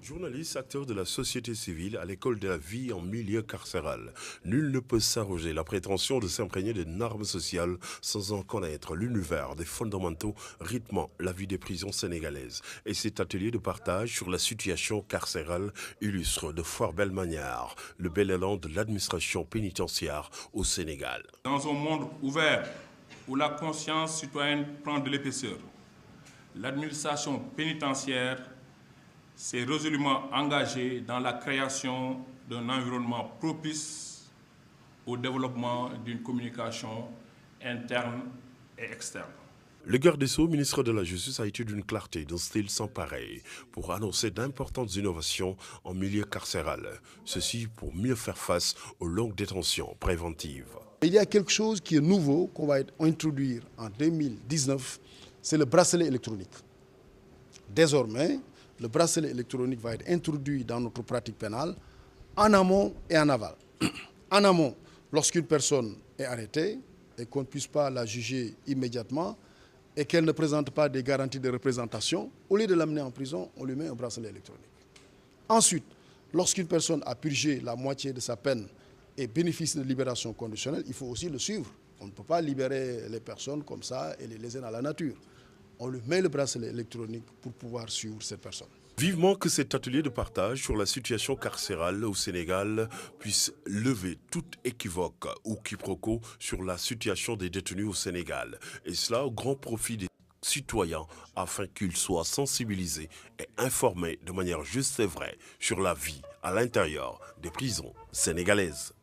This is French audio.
Journaliste, acteur de la société civile à l'école de la vie en milieu carcéral, nul ne peut s'arroger la prétention de s'imprégner des normes sociales sans en connaître l'univers des fondamentaux rythmant la vie des prisons sénégalaises. Et cet atelier de partage sur la situation carcérale illustre de fort belle manière le bel élan de l'administration pénitentiaire au Sénégal. Dans un monde ouvert où la conscience citoyenne prend de l'épaisseur, l'administration pénitentiaire s'est résolument engagée dans la création d'un environnement propice au développement d'une communication interne et externe. Le garde des Sceaux, ministre de la Justice, a été d'une clarté, d'un style sans pareil, pour annoncer d'importantes innovations en milieu carcéral. Ceci pour mieux faire face aux longues détentions préventives. Il y a quelque chose qui est nouveau, qu'on va introduire en 2019, c'est le bracelet électronique. Désormais, le bracelet électronique va être introduit dans notre pratique pénale en amont et en aval. En amont, lorsqu'une personne est arrêtée et qu'on ne puisse pas la juger immédiatement et qu'elle ne présente pas des garanties de représentation, au lieu de l'amener en prison, on lui met un bracelet électronique. Ensuite, lorsqu'une personne a purgé la moitié de sa peine et bénéficie de libération conditionnelle, il faut aussi le suivre. On ne peut pas libérer les personnes comme ça et les laisser dans la nature. On lui met le bracelet électronique pour pouvoir suivre cette personne. Vivement que cet atelier de partage sur la situation carcérale au Sénégal puisse lever toute équivoque ou quiproquo sur la situation des détenus au Sénégal. Et cela au grand profit des citoyens afin qu'ils soient sensibilisés et informés de manière juste et vraie sur la vie à l'intérieur des prisons sénégalaises.